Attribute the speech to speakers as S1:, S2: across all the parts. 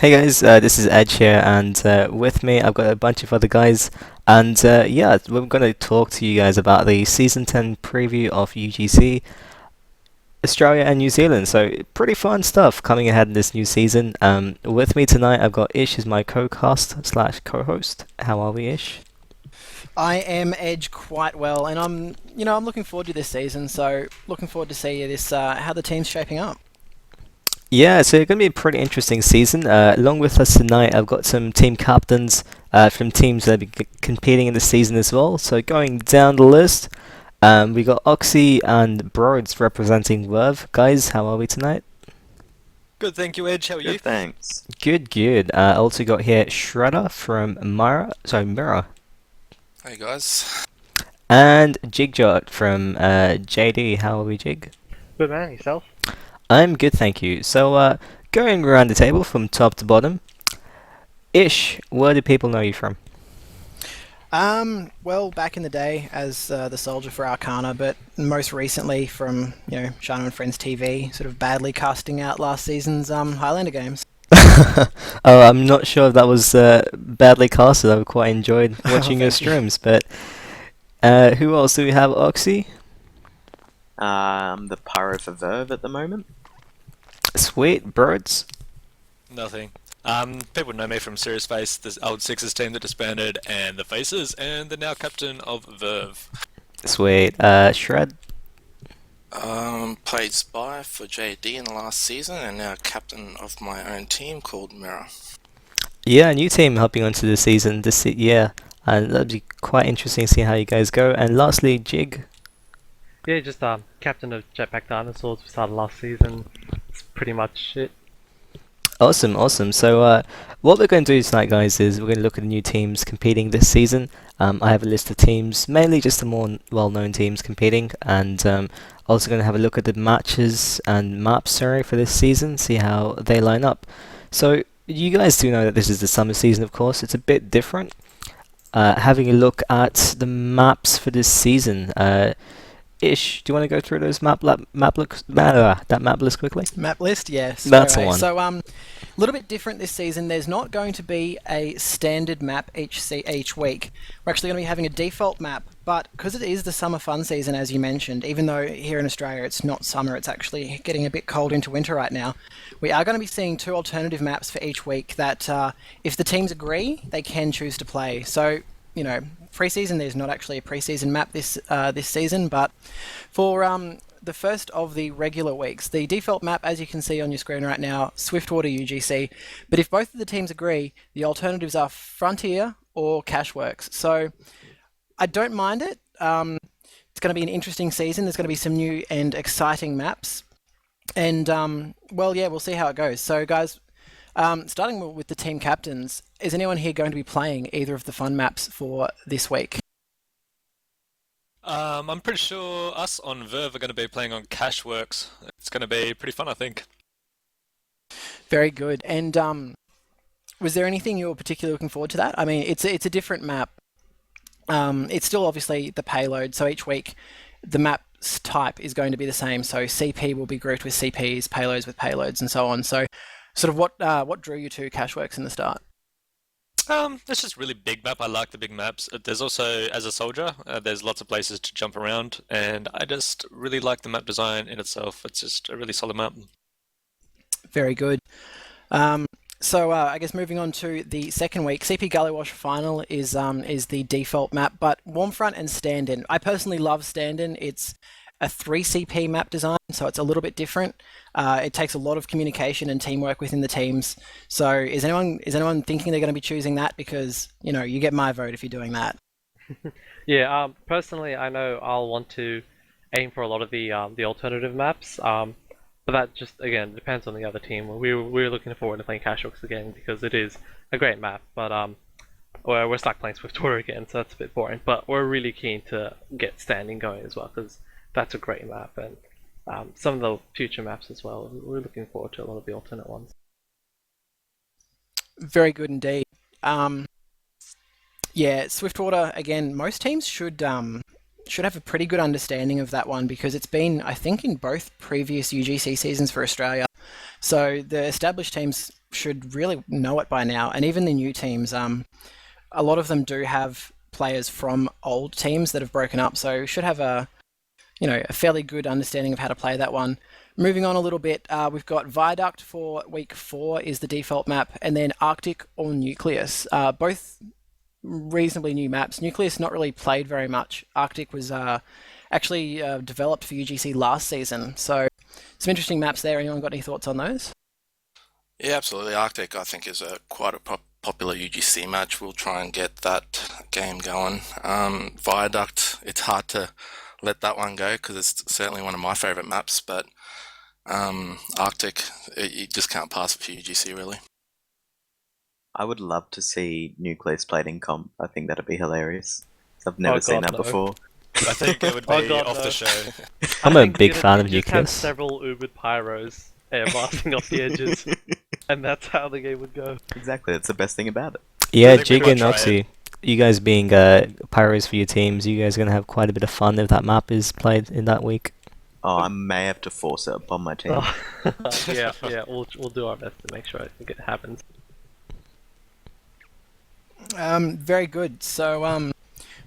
S1: Hey guys, this is Edge here, and with me I've got a bunch of other guys, and yeah, we're going to talk to you guys about the Season 10 preview of UGC, Australia and New Zealand. So pretty fun stuff coming ahead in this new season. With me tonight I've got Ish as my co-cast slash co-host. How are we, Ish?
S2: I am Edge quite well, and I'm looking forward to this season. So looking forward to see this how the team's shaping up.
S1: Yeah, so it's going to be a pretty interesting season. Along with us tonight, I've got some team captains from teams that will be competing in the season as well. So going down the list, we got Oxy and Brodes representing Verve. Guys, how are we tonight?
S3: Good, thank you, Edge. How are you?
S4: Good, thanks.
S1: Good, good. Also got here Shredder from Mirror,
S5: Hey guys.
S1: and Jigjot from JD. How are we, Jig?
S6: Good man, yourself?
S1: I'm good, thank you. So, going around the table from top to bottom, Ish, where do people know you from?
S2: Well, back in the day as the soldier for Arcana, but most recently from Ishanu and Friends TV, sort of badly casting out last season's Highlander games.
S1: Oh, I'm not sure if that was badly casted. I quite enjoyed watching your
S2: Thank you.
S1: streams, but who else do we have? Oxy?
S4: I'm the pyro for Verve at the moment.
S1: Sweet. Birds?
S3: Nothing. People know me from Serious Face, the old Sixers team that disbanded, and the Faces, and the now captain of Verve.
S1: Sweet. Shred?
S5: Played Spy for JD in the last season and now captain of my own team called Mirror.
S1: Yeah, a new team hopping onto the season year, and that'd be quite interesting to see how you guys go. And lastly, Jig?
S6: Yeah, just captain of Jetpack Dinosaurs. We started last season. It's pretty much it.
S1: Awesome, awesome. So, what we're going to do tonight, guys, is we're going to look at the new teams competing this season. I have a list of teams, mainly just the more well-known teams competing, and also going to have a look at the matches and maps, sorry, for this season, see how they line up. So, you guys do know that this is the summer season, of course. It's a bit different. Having a look at the maps for this season. Ish, do you want to go through those that map list quickly?
S2: Map list, yes.
S1: That's the one.
S2: So a little bit different this season. There's not going to be a standard map each week. We're actually going to be having a default map, but because it is the summer fun season, as you mentioned, even though here in Australia it's not summer, it's actually getting a bit cold into winter right now, we are going to be seeing two alternative maps for each week that, if the teams agree, they can choose to play. So, pre-season, there's not actually a pre-season map this season, but for the first of the regular weeks, the default map, as you can see on your screen right now, Swiftwater UGC. But if both of the teams agree, the alternatives are Frontier or Cashworks. So I don't mind it. It's going to be an interesting season. There's going to be some new and exciting maps. And, well, yeah, we'll see how it goes. So, guys, starting with the team captains, is anyone here going to be playing either of the fun maps for this week?
S3: I'm pretty sure us on Verve are going to be playing on Cashworks. It's going to be pretty fun, I think.
S2: Very good. And was there anything you were particularly looking forward to that? I mean, it's a different map. It's still obviously the payload, so each week the map's type is going to be the same. So CP will be grouped with CPs, payloads with payloads, and so on. So sort of what drew you to Cashworks in the start?
S3: It's just really big map. I like the big maps. There's also, as a soldier, there's lots of places to jump around, and I just really like the map design in itself. It's just a really solid map.
S2: Very good. So I guess moving on to the second week, CP Gullywash Final is the default map, but Warmfront and Stand-In. I personally love Stand-In. It's a 3 CP map design, so it's a little bit different. It takes a lot of communication and teamwork within the teams. So is anyone thinking they're going to be choosing that? Because you get my vote if you're doing that.
S6: Yeah, personally, I know I'll want to aim for a lot of the alternative maps. But that just again depends on the other team. We're looking forward to playing Cashworks again because it is a great map. But we're stuck playing Swiftwater again, so that's a bit boring. But we're really keen to get Standing going as well because that's a great map, and some of the future maps as well. We're looking forward to a lot of the alternate ones.
S2: Very good indeed. Yeah, Swiftwater again. Most teams should should have a pretty good understanding of that one because it's been, I think, in both previous UGC seasons for Australia. So the established teams should really know it by now, and even the new teams. A lot of them do have players from old teams that have broken up, so should have a fairly good understanding of how to play that one. Moving on a little bit, we've got Viaduct for week 4 is the default map, and then Arctic or Nucleus, both reasonably new maps. Nucleus not really played very much. Arctic was actually developed for UGC last season, so some interesting maps there. Anyone got any thoughts on those?
S5: Yeah, absolutely. Arctic, I think, is quite a popular UGC match. We'll try and get that game going. Viaduct, it's hard to let that one go because it's certainly one of my favourite maps, but Arctic, you just can't pass it for UGC, really.
S4: I would love to see Nucleus played in comp. I think that'd be hilarious. I've never seen that before.
S3: I think it would be off the show.
S1: I'm a big fan of
S6: Just have
S1: Nucleus.
S6: several Ubered Pyros air blasting off the edges, and that's how the game would go.
S4: Exactly, that's the best thing about it.
S1: Yeah,
S3: I think we
S1: Jig
S3: might
S1: and
S3: try
S1: Oxy, you guys being pyros for your teams, you guys are going to have quite a bit of fun if that map is played in that week.
S4: Oh, I may have to force it upon my team.
S6: Yeah, we'll do our best to make sure I think it happens.
S2: Very good. So,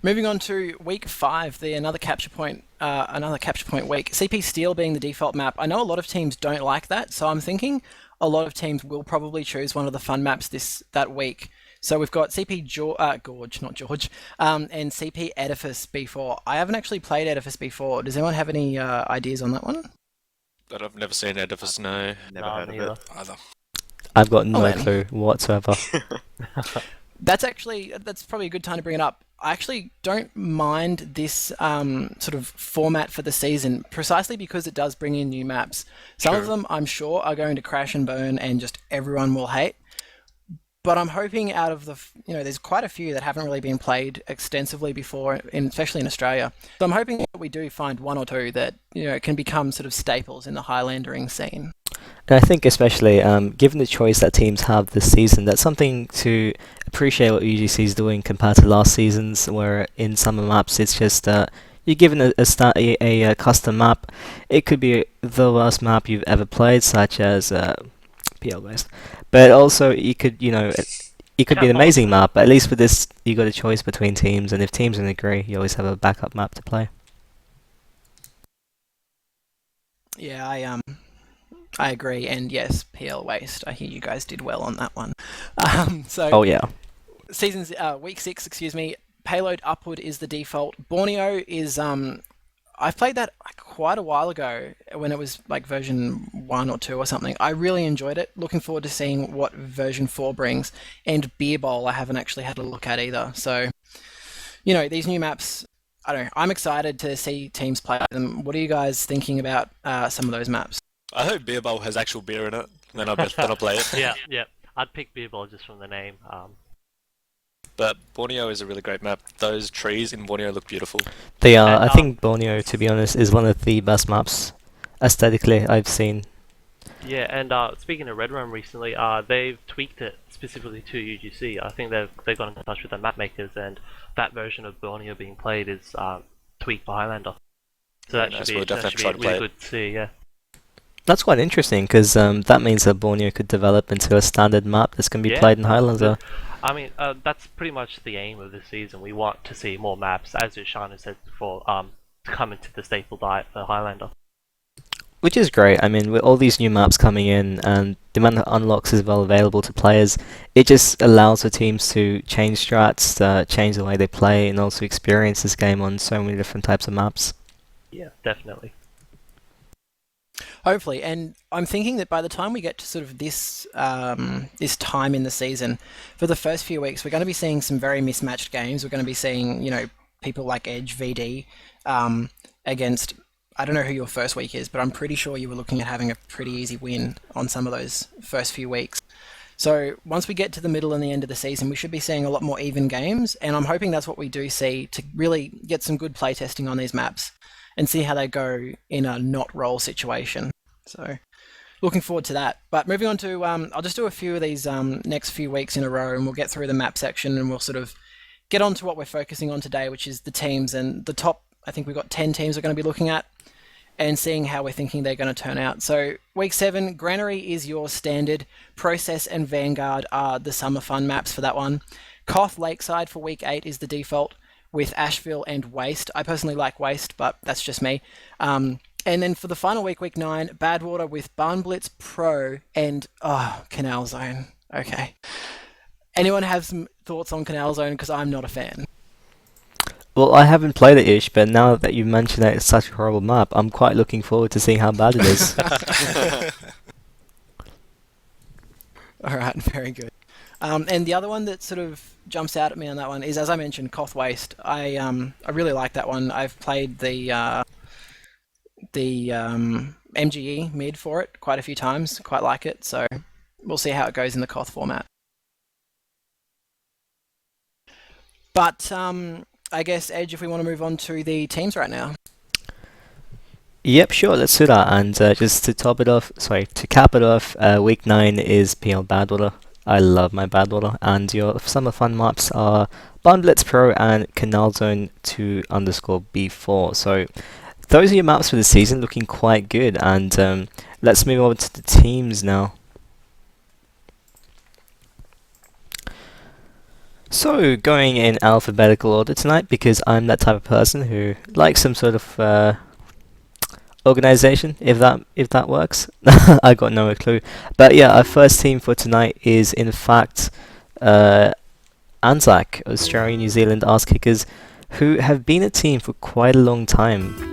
S2: moving on to week 5, another capture point week. CP Steel being the default map. I know a lot of teams don't like that, so I'm thinking a lot of teams will probably choose one of the fun maps that week. So we've got CP Gorge, not George, and CP Edifice B4. I haven't actually played Edifice B4. Does anyone have any ideas on that one?
S3: But I've never seen Edifice, no.
S4: Never heard of it.
S5: Either.
S1: I've got no
S2: man.
S1: clue whatsoever.
S2: That's probably a good time to bring it up. I actually don't mind this sort of format for the season, precisely because it does bring in new maps. Some of them, I'm sure, are going to crash and burn and just everyone will hate. But I'm hoping out of there's quite a few that haven't really been played extensively before, especially in Australia. So I'm hoping that we do find one or two that can become sort of staples in the Highlandering scene.
S1: And I think especially, given the choice that teams have this season, that's something to appreciate what UGC is doing compared to last seasons, where in summer maps it's just you're given a custom map. It could be the worst map you've ever played, such as PL based, but also it could be an amazing map. But at least with this, you got a choice between teams, and if teams don't agree, you always have a backup map to play.
S2: Yeah, I agree, and yes, PL Waste. I hear you guys did well on that one.
S1: Oh yeah.
S2: Seasons week 6, Payload Upward is the default. Borneo is I've played that quite a while ago when it was like version 1 or 2 or something. I really enjoyed it. Looking forward to seeing what version 4 brings. And Beer Bowl I haven't actually had a look at either. So, these new maps, I don't know. I'm excited to see teams play them. What are you guys thinking about some of those maps?
S3: I hope Beer Bowl has actual beer in it, then I'll play it.
S6: Yeah. I'd pick Beer Ball just from the name.
S3: But Borneo is a really great map. Those trees in Borneo look beautiful.
S1: They are.
S6: And,
S1: I think Borneo, to be honest, is one of the best maps aesthetically I've seen.
S6: Yeah, and speaking of Red Room recently, they've tweaked it specifically to UGC. I think they've gone in touch with the map makers, and that version of Borneo being played is tweaked by Highlander. So that should be really good to see. Yeah.
S1: That's quite interesting because that means that Borneo could develop into a standard map that's going to be played in Highlander.
S6: I mean, that's pretty much the aim of this season. We want to see more maps, as Ishanu said before, to come into the staple diet for Highlander.
S1: Which is great. I mean, with all these new maps coming in and the amount of unlocks as well available to players, it just allows the teams to change strats, change the way they play, and also experience this game on so many different types of maps.
S6: Yeah, definitely.
S2: Hopefully, and I'm thinking that by the time we get to sort of this this time in the season, for the first few weeks, we're going to be seeing some very mismatched games. We're going to be seeing, people like Edge VD against, I don't know who your first week is, but I'm pretty sure you were looking at having a pretty easy win on some of those first few weeks. So once we get to the middle and the end of the season, we should be seeing a lot more even games, and I'm hoping that's what we do see to really get some good playtesting on these maps and see how they go in a not roll situation. So looking forward to that. But moving on to, I'll just do a few of these next few weeks in a row, and we'll get through the map section, and we'll sort of get on to what we're focusing on today, which is the teams and the top I think we've got 10 teams we're going to be looking at and seeing how we're thinking they're going to turn out. So week 7, Granary is your standard. Process and Vanguard are the summer fun maps for that one. Koth Lakeside for week 8 is the default, with Asheville and Waste. I personally like Waste, but that's just me. And then for the final week, week 9, Badwater with Barnblitz Pro and Canal Zone. Okay. Anyone have some thoughts on Canal Zone? Because I'm not a fan.
S1: Well, I haven't played it, Ish, but now that you mention that it's such a horrible map, I'm quite looking forward to seeing how bad it is.
S2: All right, very good. And the other one that sort of jumps out at me on that one is, as I mentioned, Koth Waste. I really like that one. I've played the MGE mid for it quite a few times. Quite like it, so we'll see how it goes in the Koth format. But I guess, Edge, if we want to move on to the teams right now.
S1: Yep, sure, let's do that. And just to cap it off, week 9 is PL Badwater. I love my Badwater. And your summer fun maps are Barnblitz Pro and Canal Zone 2_B4. So those are your maps for the season, looking quite good. And let's move on to the teams now. So, going in alphabetical order tonight, because I'm that type of person who likes some sort of organization, if that works. I got no clue. But yeah, our first team for tonight is in fact Anzac, Australia New Zealand Arse Kickers, who have been a team for quite a long time.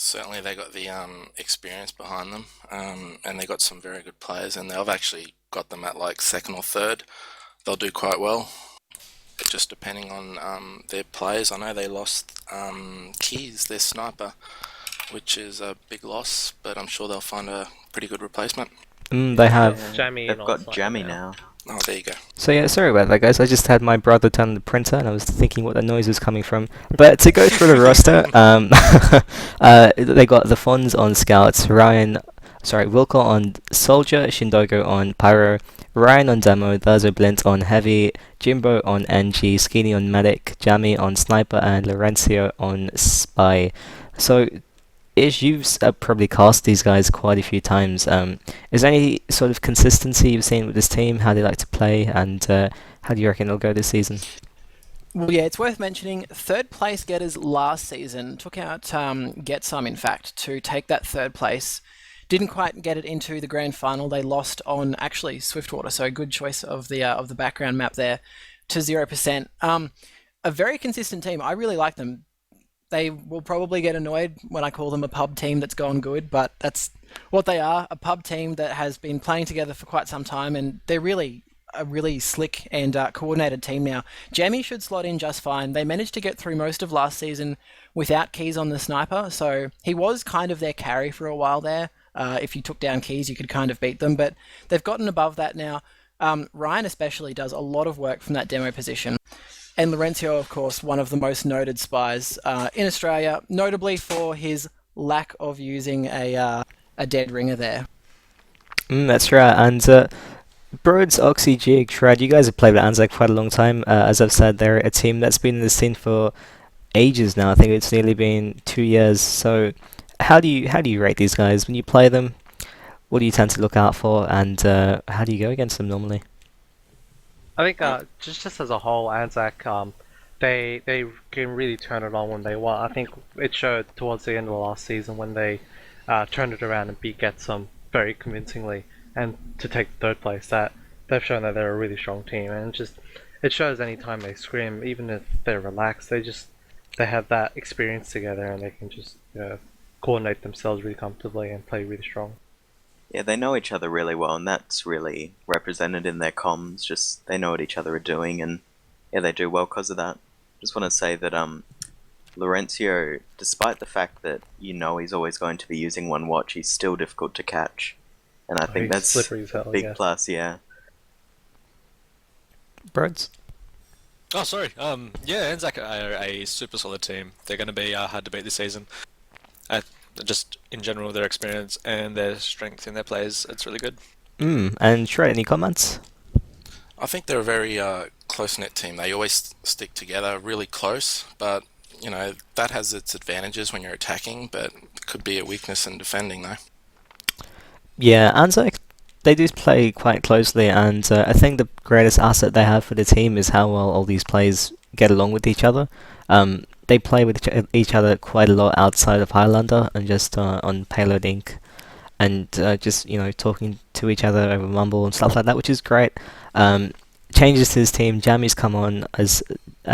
S5: Certainly, they got the experience behind them, and they got some very good players. And I've actually got them at like 2nd or 3rd. They'll do quite well, but just depending on their players. I know they lost Keys, their sniper, which is a big loss. But I'm sure they'll find a pretty good replacement.
S1: They have.
S6: Jamie.
S4: They've got Jammy now.
S5: Oh, there you go.
S1: So yeah, sorry about that, guys. I just had my brother turn on the printer, and I was thinking what the noise was coming from. But to go through the roster, they got the Fonz on Scouts, Wilco on Soldier, Shindogo on Pyro, Ryan on Demo, Thurzo Blint on Heavy, Jimbo on NG, Skinny on Medic, Jammy on Sniper, and Lorenzo on Spy. So, Ish, you've probably cast these guys quite a few times. Is there any sort of consistency you've seen with this team, how they like to play, and how do you reckon they'll go this season?
S2: Well, yeah, it's worth mentioning 3rd place getters last season took out Get Some, in fact, to take that 3rd place. Didn't quite get it into the grand final. They lost on actually Swiftwater, so a good choice of the background map there to 0%. A very consistent team. I really like them. They will probably get annoyed when I call them a pub team that's gone good, but that's what they are, a pub team that has been playing together for quite some time, and they're really a really slick and coordinated team now. Jammy should slot in just fine. They managed to get through most of last season without Keys on the sniper, so he was kind of their carry for a while there. If you took down Keys, you could kind of beat them, but they've gotten above that now. Ryan especially does a lot of work from that demo position. And Lorenzo, of course, one of the most noted spies in Australia, notably for his lack of using a dead ringer there.
S1: That's right. And Brodes, Oxy, Jig, Trad, you guys have played with Anzac quite a long time. As I've said, they're a team that's been in the scene for ages now. I think it's nearly been 2 years. So how do you rate these guys when you play them? What do you tend to look out for, and how do you go against them normally?
S6: I think just as a whole, Anzac, they can really turn it on when they want. I think it showed towards the end of the last season when they turned it around and beat Get Some very convincingly, and to take 3rd place. That they've shown that they're a really strong team, and it shows any time they scrim, even if they're relaxed, they have that experience together, and they can just coordinate themselves really comfortably and play really strong.
S4: Yeah, they know each other really well, and that's really represented in their comms. Just they know what each other are doing, and yeah, they do well because of that. Just want to say that Lorenzo, despite the fact that he's always going to be using one watch, he's still difficult to catch, and I think that's
S6: slippery as hell,
S4: a big plus. Yeah.
S1: Brodes?
S3: Oh, sorry. Yeah, Anzac are a super solid team. They're going to be hard to beat this season. Just in general, their experience and their strength in their players, it's really good.
S1: And Trey, any comments?
S5: I think they're a very close-knit team. They always stick together, really close, but that has its advantages when you're attacking, but it could be a weakness in defending though.
S1: Yeah, Anzac, they do play quite closely, and I think the greatest asset they have for the team is how well all these players get along with each other. They play with each other quite a lot outside of Highlander and just on Payload Inc. And just talking to each other over Mumble and stuff like that, which is great. Changes to his team. Jammy's come on as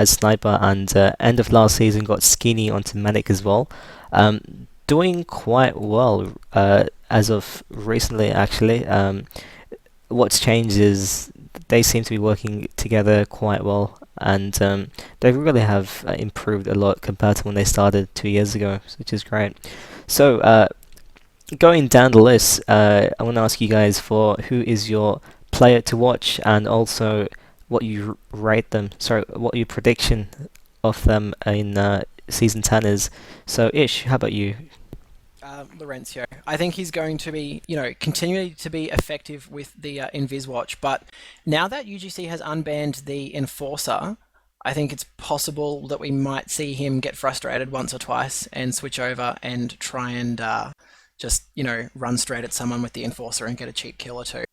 S1: sniper, and end of last season got Skinny onto medic as well. Doing quite well as of recently, actually. What's changed is they seem to be working together quite well, and they really have improved a lot compared to when they started 2 years ago, which is great. So, going down the list, I want to ask you guys for who is your player to watch, and also what you rate them. Sorry, what your prediction of them in season 10 is. So, Ish, how about you?
S2: Laurencio. I think he's going to be, continuing to be effective with the Invis Watch, but now that UGC has unbanned the Enforcer, I think it's possible that we might see him get frustrated once or twice and switch over and try and just, run straight at someone with the Enforcer and get a cheap kill or two.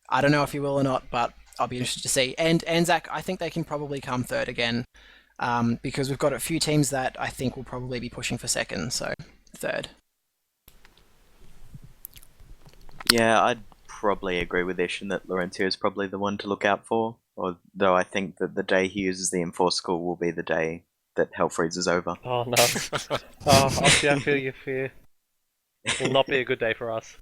S2: I don't know if he will or not, but I'll be interested to see. And Anzac, I think they can probably come third again, because we've got a few teams that I think will probably be pushing for second, so third.
S4: Yeah, I'd probably agree with Ish in that Laurencio is probably the one to look out for. Although I think that the day he uses the Enforce Call will be the day that Hell freezes over.
S6: Oh no. Obviously, I feel your fear. It will not be a good day for us.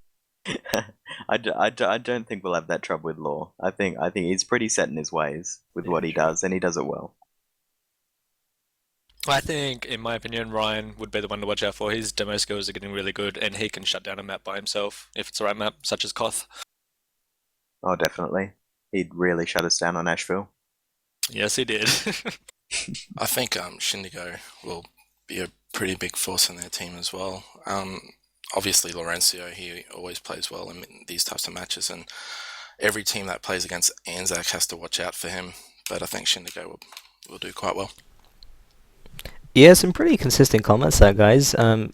S4: I don't think we'll have that trouble with Law. I think he's pretty set in his ways with what he does, and he does it well.
S3: I think, in my opinion, Ryan would be the one to watch out for. His demo skills are getting really good, and he can shut down a map by himself if it's the right map, such as Koth.
S4: Oh, definitely. He'd really shut us down on Asheville.
S3: Yes, he did.
S5: I think Shindigo will be a pretty big force in their team as well. Obviously, Laurencio, he always plays well in these types of matches, and every team that plays against Anzac has to watch out for him. But I think Shindigo will do quite well.
S1: Yeah, some pretty consistent comments there, guys. A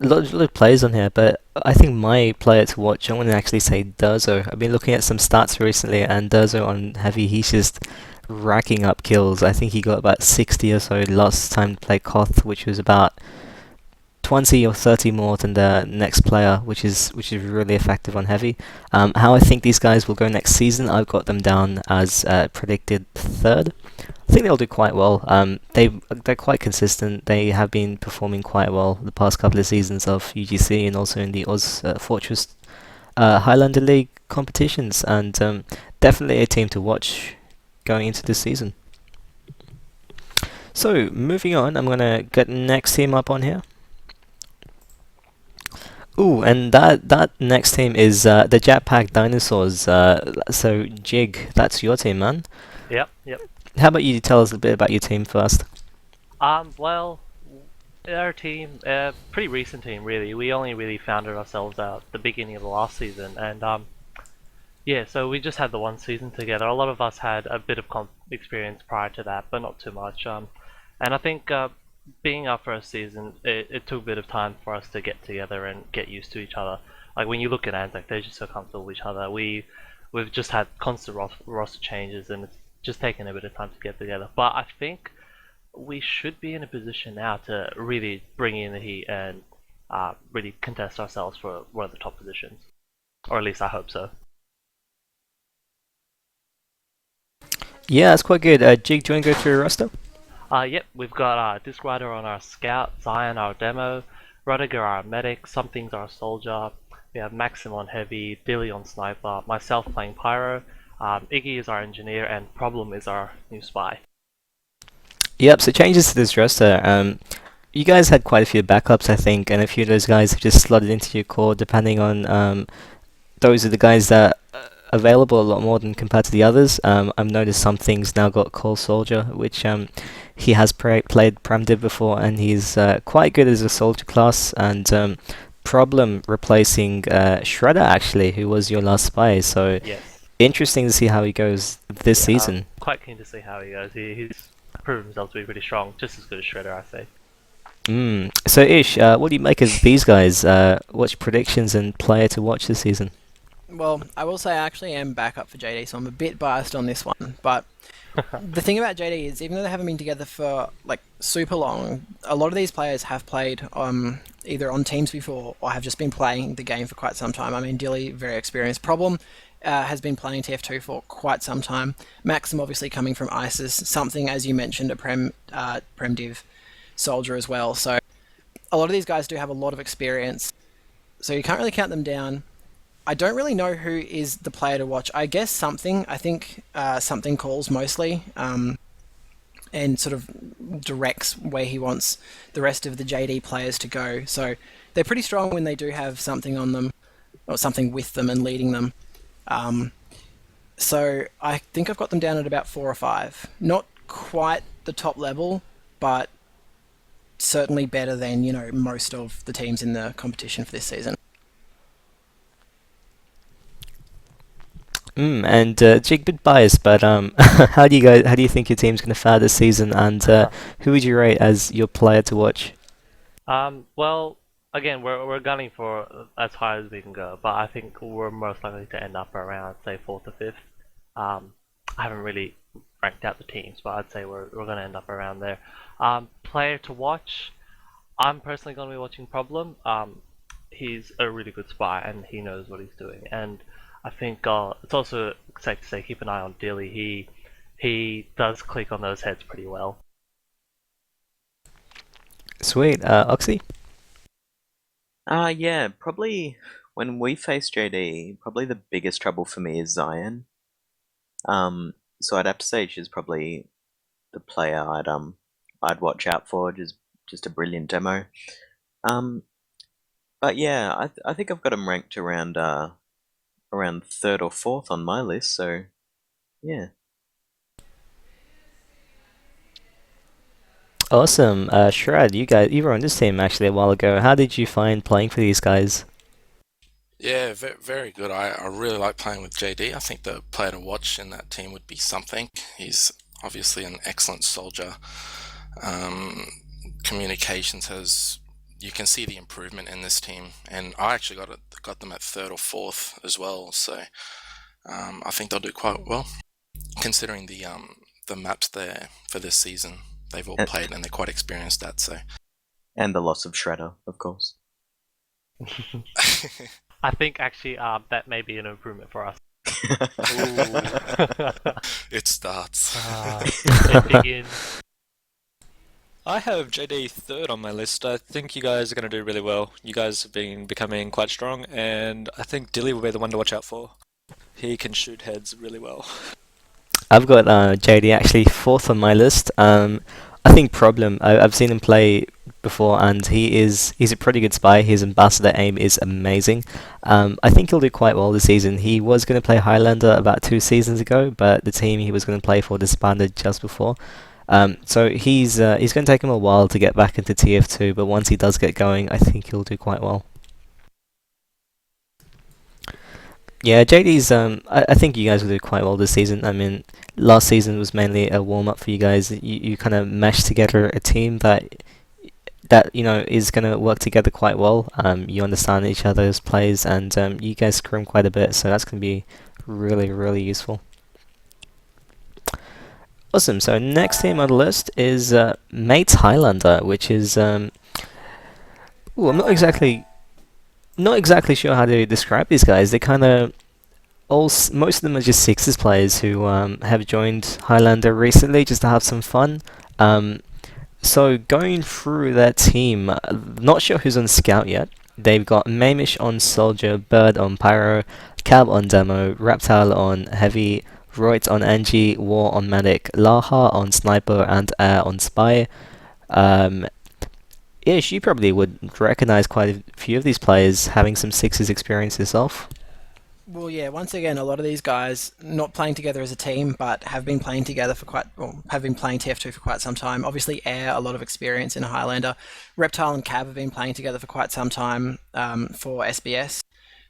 S1: lot of players on here, but I think my player to watch, I want to actually say Durzo. I've been looking at some stats recently, and Durzo on Heavy, he's just racking up kills. I think he got about 60 or so last time to play Koth, which was about 20 or 30 more than the next player, which is really effective on Heavy. How I think these guys will go next season, I've got them down as predicted third. I think they'll do quite well. They're quite consistent. They have been performing quite well the past couple of seasons of UGC and also in the Oz Fortress Highlander League competitions, and definitely a team to watch going into this season. So moving on, I'm gonna get the next team up on here. Ooh, and that next team is the Jetpack Dinosaurs. So Jig, that's your team, man.
S6: Yep.
S1: How about you tell us a bit about your team first?
S6: Well, our team, pretty recent team really. We only really founded ourselves out the beginning of the last season, and yeah, so we just had the one season together. A lot of us had a bit of experience prior to that, but not too much. And I think being our first season, it took a bit of time for us to get together and get used to each other. Like when you look at Anzac, they're just so comfortable with each other. We've just had constant roster changes, and it's just taken a bit of time to get together. But I think we should be in a position now to really bring in the heat and really contest ourselves for one of the top positions. Or at least I hope so.
S1: Yeah, that's quite good. Jig, do you want to go through your roster?
S6: Yep, we've got Disc Rider on our Scout, Zion our Demo, Rudiger our Medic, Something's our Soldier, we have Maxim on Heavy, Dilly on Sniper, myself playing Pyro, Iggy is our Engineer, and Problem is our new Spy.
S1: Yep, so changes to this roster. You guys had quite a few backups, I think, and a few of those guys have just slotted into your core depending on those are the guys that are available a lot more than compared to the others. I've noticed Something's now got Call Soldier, which he has played Prem Div before, and he's quite good as a soldier class, and Problem replacing Shredder, actually, who was your last Spy, so
S6: yes.
S1: interesting to see how he goes this
S6: Yeah,
S1: season.
S6: I'm quite keen to see how he goes. He's proven himself to be pretty strong, just as good as Shredder, I say.
S1: So Ish, what do you make of these guys? What's your predictions and player to watch this season?
S2: Well, I will say I actually am back up for JD, so I'm a bit biased on this one. But the thing about JD is, even though they haven't been together for like super long, a lot of these players have played either on teams before or have just been playing the game for quite some time. I mean, Dilly, very experienced. Problem has been playing TF2 for quite some time. Maxim, obviously coming from ISIS, something as you mentioned, a Prem Div soldier as well. So a lot of these guys do have a lot of experience. So you can't really count them down. I don't really know who is the player to watch. I guess something. I think something calls mostly, and sort of directs where he wants the rest of the JD players to go. So they're pretty strong when they do have something on them, or something with them and leading them. So I think I've got them down at about 4 or 5. Not quite the top level, but certainly better than, you know, most of the teams in the competition for this season.
S1: And Jig, bit biased, but how do you think your team's going to fare this season? And who would you rate as your player to watch?
S6: Well, again, we're gunning for as high as we can go, but I think we're most likely to end up around, say, 4th or 5th. I haven't really ranked out the teams, but I'd say we're going to end up around there. Player to watch, I'm personally going to be watching Problem. He's a really good spy and he knows what he's doing. And I think it's also safe to say keep an eye on Dilly. He does click on those heads pretty well.
S1: Sweet. Oxy?
S4: Yeah, probably when we face JD, probably the biggest trouble for me is Zion. So I'd have to say she's probably the player I'd watch out for. Just a brilliant demo. But yeah, I think I've got him ranked around 3rd or 4th on my list. So yeah.
S1: Awesome. Shrad, you were on this team actually a while ago. How did you find playing for these guys?
S5: Yeah, very good. I really like playing with JD. I think the player to watch in that team would be something. He's obviously an excellent soldier. Communications you can see the improvement in this team, and I actually got them at 3rd or 4th as well. So I think they'll do quite well, considering the maps there for this season. They've all played and they're quite experienced at. So,
S4: and the loss of Shredder, of course.
S6: I think actually that may be an improvement for us.
S5: It starts.
S6: It begins.
S3: I have JD 3rd on my list. I think you guys are going to do really well. You guys have been becoming quite strong, and I think Dilly will be the one to watch out for. He can shoot heads really well.
S1: I've got JD actually 4th on my list. I think Problem, I've seen him play before, and he's a pretty good spy. His ambassador aim is amazing. I think he'll do quite well this season. He was going to play Highlander about 2 seasons ago, but the team he was going to play for disbanded just before. So he's going to take him a while to get back into TF2, but once he does get going, I think he'll do quite well. Yeah, JD's. I think you guys will do quite well this season. I mean, last season was mainly a warm up for you guys. You kind of meshed together a team that you know is going to work together quite well. You understand each other's plays, and you guys scrim quite a bit, so that's going to be really useful. Awesome. So next team on the list is Mates Highlander, which is I'm not exactly sure how to describe these guys. They kind of most of them are just Sixes players who have joined Highlander recently just to have some fun. So going through their team, not sure who's on Scout yet. They've got Mamish on Soldier, Bird on Pyro, Cab on Demo, Reptile on Heavy, Roit on NG, War on Medic, Laha on Sniper, and Air on Spy. Ish, you probably would recognize quite a few of these players having some Sixes experience yourself.
S2: Well, yeah, once again, a lot of these guys not playing together as a team, but have been playing together have been playing TF2 for quite some time. Obviously, Air, a lot of experience in a Highlander. Reptile and Cab have been playing together for quite some time for SBS.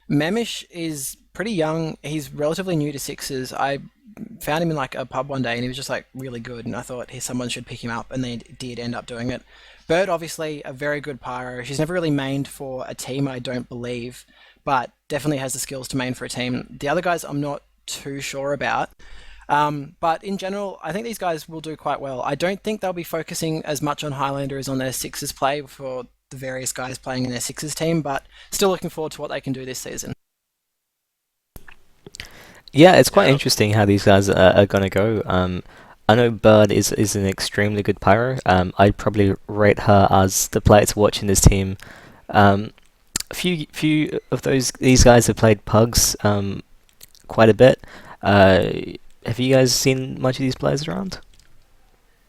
S2: Mamish is pretty young. He's relatively new to sixes. I found him in like a pub one day, and he was just like really good. And I thought, hey, someone should pick him up, and they did end up doing it. Bird, obviously, a very good pyro. She's never really mained for a team, I don't believe, but definitely has the skills to main for a team. The other guys, I'm not too sure about. But in general, I think these guys will do quite well. I don't think they'll be focusing as much on Highlander as on their sixes play for the various guys playing in their sixes team, but still looking forward to what they can do this season.
S1: Yeah, it's quite
S3: Yeah.
S1: interesting how these guys are gonna go. I know Bird is an extremely good pyro. I'd probably rate her as the player to watch in this team. A few of these guys have played pugs quite a bit. Have you guys seen much of these players around?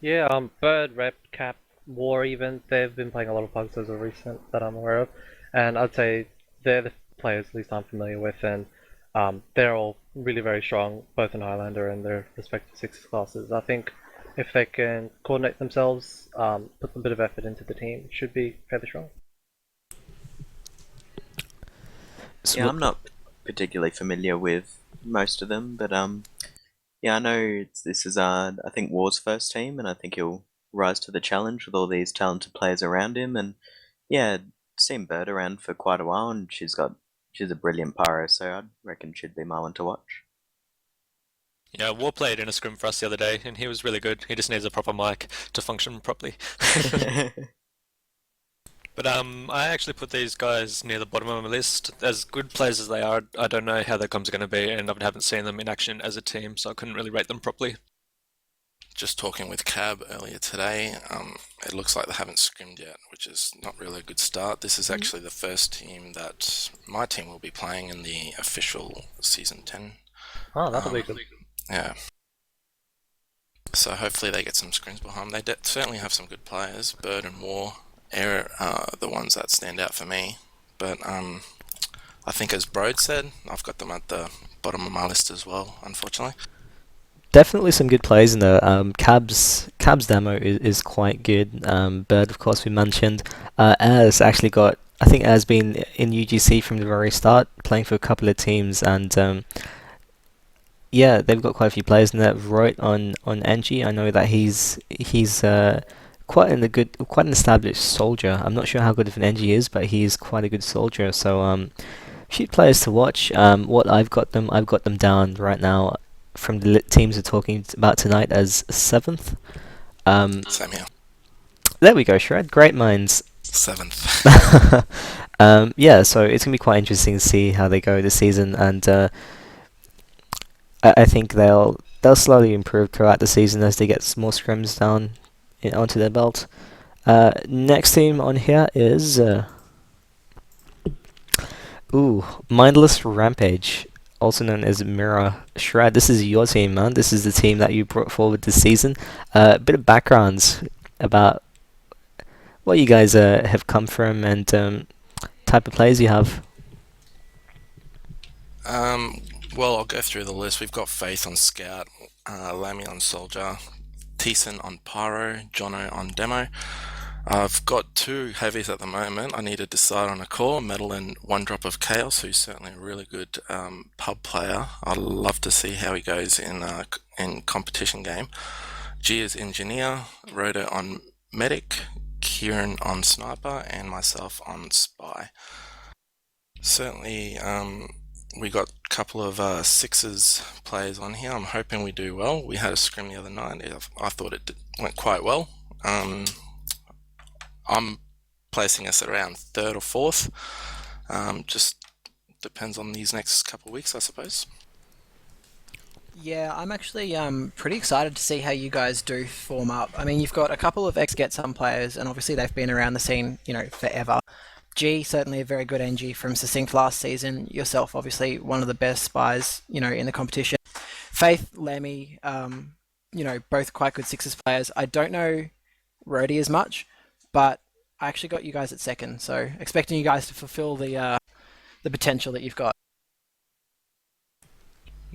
S6: Yeah, Bird, Rep, Cap, War even, they've been playing a lot of pugs as of recent that I'm aware of. And I'd say they're the players at least I'm familiar with, and they're all really very strong, both in Highlander and their respective sixes classes. I think if they can coordinate themselves, put a bit of effort into the team, should be fairly strong.
S1: So
S4: Yeah, I'm not particularly familiar with most of them, but yeah, I know this is I think War's first team, and I think he'll rise to the challenge with all these talented players around him. And yeah, seen Bird around for quite a while, and she's a brilliant pyro, so I reckon she'd be my one to watch.
S3: Yeah, War played in a scrim for us the other day, and he was really good. He just needs a proper mic to function properly. But I actually put these guys near the bottom of my list. As good players as they are, I don't know how their comms are going to be, and I haven't seen them in action as a team, so I couldn't really rate them properly.
S5: Just talking with Cab earlier today, it looks like they haven't scrimmed yet, which is not really a good start. This is actually the first team that my team will be playing in the official Season 10.
S6: Oh, that'll be good.
S5: Yeah. So hopefully they get some scrims behind them. They certainly have some good players. Bird and War are the ones that stand out for me. But I think as Brodes said, I've got them at the bottom of my list as well, unfortunately.
S1: definitely some good plays in there. Cab's demo is quite good. Bird, of course, we mentioned. Air's actually got. I think Air's been in UGC from the very start, playing for a couple of teams, and yeah, they've got quite a few players in there. Right on NG, I know that he's quite an established soldier. I'm not sure how good of an NG is, but he's quite a good soldier. So few players to watch. What I've got them down right now from the teams we're talking about tonight as 7th.
S5: Same here.
S1: There we go, Shred. Great minds.
S5: 7th.
S1: Yeah, so it's gonna be quite interesting to see how they go this season, and I think they'll slowly improve throughout the season as they get more scrims down onto their belt. Next team on here is Mindless Rampage, also known as Mirror. Shred, this is your team, man. This is the team that you brought forward this season. A bit of backgrounds about what you guys have come from and type of players you have.
S5: Well, I'll go through the list. We've got Faith on Scout, Lammy on Soldier, Thiessen on Pyro, Jono on Demo. I've got 2 heavies at the moment. I need to decide on a core, Metal and One Drop of Chaos, who's certainly a really good pub player. I'd love to see how he goes in competition game. G is Engineer, Rhoda on Medic, Kieran on Sniper, and myself on Spy. Certainly, we got a couple of sixes players on here. I'm hoping we do well. We had a scrim the other night. I thought it went quite well. I'm placing us around 3rd or 4th. Just depends on these next couple of weeks, I suppose.
S2: Yeah, I'm actually pretty excited to see how you guys do form up. I mean, you've got a couple of ex-Get-Some players, and obviously they've been around the scene, forever. G, certainly a very good NG from Succinct last season. Yourself, obviously, one of the best spies, in the competition. Faith, Lemmy, both quite good sixes players. I don't know Rhodey as much, but I actually got you guys at 2nd, so expecting you guys to fulfill the potential that you've got.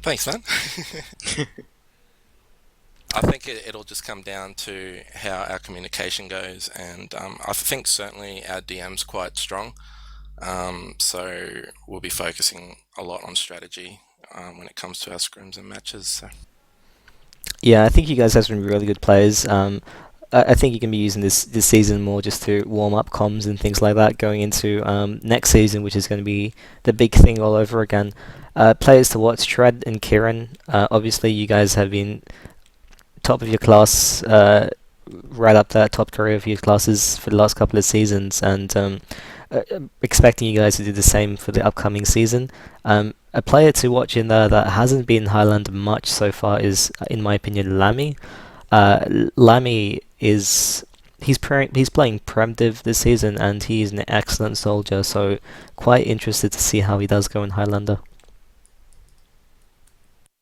S5: Thanks, man. I think it'll just come down to how our communication goes, and I think certainly our DM's quite strong. So we'll be focusing a lot on strategy when it comes to our scrims and matches. So.
S1: Yeah, I think you guys have some really good players. I think you can be using this season more just to warm up comms and things like that going into next season, which is going to be the big thing all over again. Players to watch: Shred and Kieran. Obviously, you guys have been top of your class, right up there, top three of your classes for the last couple of seasons, and expecting you guys to do the same for the upcoming season. A player to watch in there that hasn't been Highlander much so far is, in my opinion, Lammy. Lammy is he's playing Primitive this season, and he's an excellent soldier. So quite interested to see how he does go in Highlander.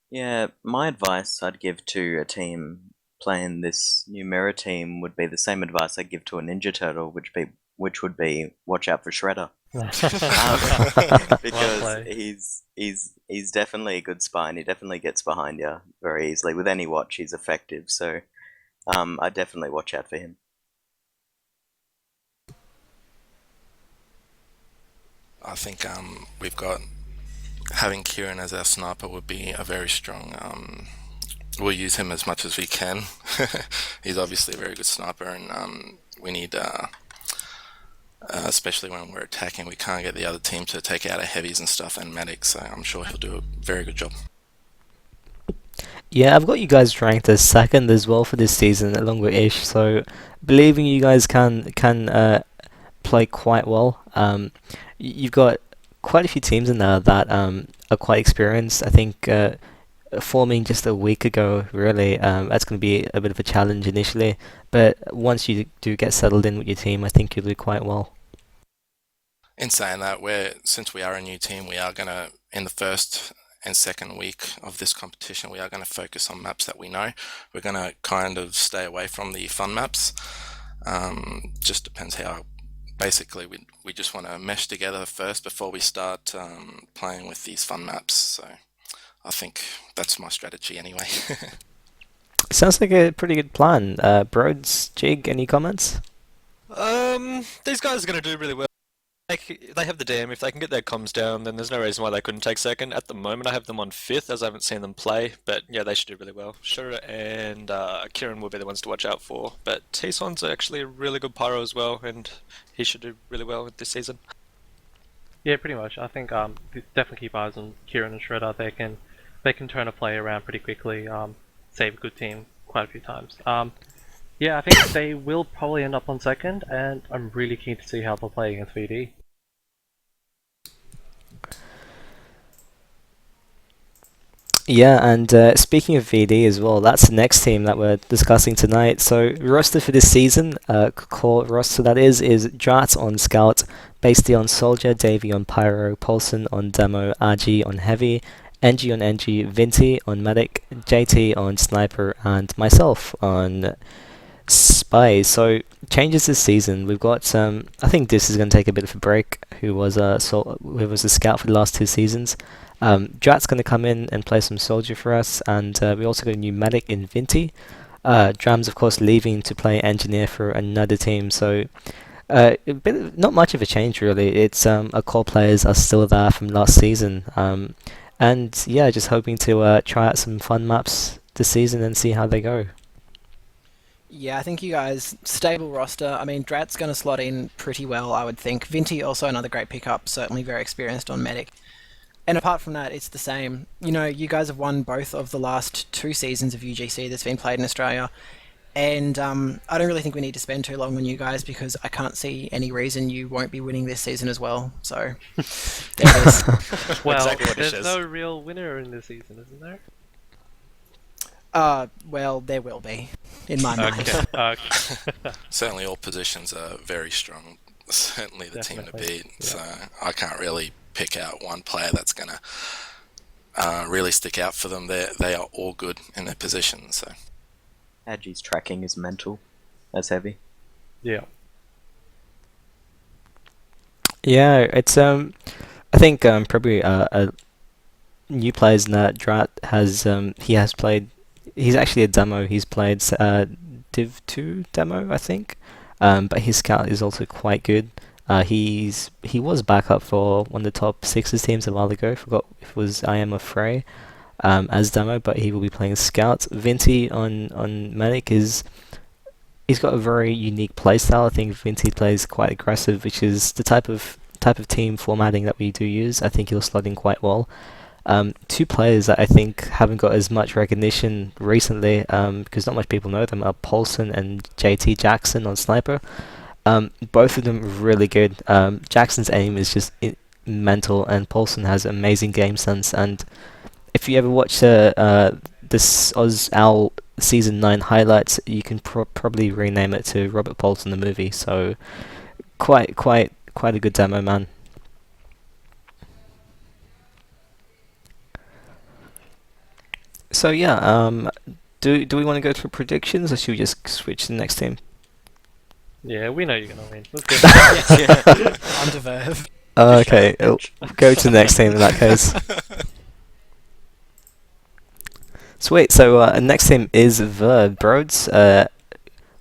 S4: Yeah, my advice I'd give to a team playing this new mirror team would be the same advice I'd give to a Ninja Turtle, which would be watch out for Shredder. Because
S6: play.
S4: he's definitely a good spy, and he definitely gets behind you very easily. With any watch, he's effective. So I'd definitely watch out for him.
S5: I think we've got having Kieran as our sniper would be a very strong. We'll use him as much as we can. He's obviously a very good sniper, and we need, especially when we're attacking, we can't get the other team to take out our heavies and stuff and medics. So I'm sure he'll do a very good job.
S1: Yeah, I've got you guys ranked as second as well for this season, along with Ish. So believing you guys can play quite well. You've got quite a few teams in there that are quite experienced. I think forming just a week ago, really, that's going to be a bit of a challenge initially. But once you do get settled in with your team, I think you'll do quite well.
S5: In saying that, since we are a new team, we are going to, in the first and second week of this competition, we are going to focus on maps that we know. We're going to kind of stay away from the fun maps. Just depends how. Basically, we just want to mesh together first before we start playing with these fun maps. So I think that's my strategy anyway.
S1: Sounds like a pretty good plan. Brodes, Jig, any comments?
S3: These guys are going to do really well. They have the DM. If they can get their comms down, then there's no reason why they couldn't take second. At the moment, I have them on 5th, as I haven't seen them play. But yeah, they should do really well. Shura and Kieran will be the ones to watch out for. But T-Son's actually a really good pyro as well, and he should do really well this season.
S6: Yeah, pretty much. I think definitely keep eyes on Kieran and Shredder. They can turn a play around pretty quickly. Save a good team quite a few times. Yeah, I think they will probably end up on second, and I'm really keen to see how they'll play against VD.
S1: Yeah, and speaking of VD as well, that's the next team that we're discussing tonight. So roster for this season, core roster that is Drat on Scout, Basty on Soldier, Davey on Pyro, Paulson on Demo, RG on Heavy, NG on NG, Vinty on Medic, JT on Sniper, and myself on Spy. So changes this season. We've got I think this is going to take a bit of a break. Who was a scout for the last 2 seasons. Drat's going to come in and play some soldier for us, and we also got a new medic in Vinty. Dram's of course leaving to play engineer for another team. So not much of a change really. It's our core players are still there from last season. And yeah, just hoping to try out some fun maps this season and see how they go.
S2: Yeah, I think you guys, stable roster. I mean, Drat's going to slot in pretty well, I would think. Vinty, also another great pickup, certainly very experienced on Medic. And apart from that, it's the same. You know, you guys have won both of the last 2 seasons of UGC that's been played in Australia. And I don't really think we need to spend too long on you guys, because I can't see any reason you won't be winning this season as well. So, there it is.
S6: Well,
S3: Exactly what it
S6: there's
S3: is.
S6: no real winner in this season, isn't there?
S2: Well, there will be, in my mind.
S6: Okay.
S5: Certainly, all positions are very strong. Certainly, the team to
S6: Definitely,
S5: beat.
S6: yeah.
S5: So I can't really pick out one player that's going to really stick out for them. They are all good in their positions. So
S4: Agi's tracking is mental. That's heavy.
S6: Yeah.
S1: Yeah, it's I think probably a new players in that Drat has he has played. He's actually a demo. He's played Div 2 demo, I think. But his scout is also quite good. He was backup for one of the top sixes teams a while ago. Forgot if it was I Am or Frey as demo, but he will be playing Scout. Vinti on Medic he's got a very unique playstyle. I think Vinti plays quite aggressive, which is the type of team formatting that we do use. I think he'll slot in quite well. Two players that I think haven't got as much recognition recently, because not much people know them, are Paulson and JT Jackson on Sniper. Both of them really good. Jackson's aim is just mental, and Paulson has amazing game sense. And if you ever watch this Oz Owl Season 9 highlights, you can probably rename it to Robert Paulson the movie. So quite a good demo, man. So yeah, do we want to go through predictions, or should we just switch to the next team?
S6: Yeah, we know you're gonna win. Let's go.
S2: I'm to Verve.
S1: Okay, go to the next team in that case. Sweet. So next team is Verve. Brodes.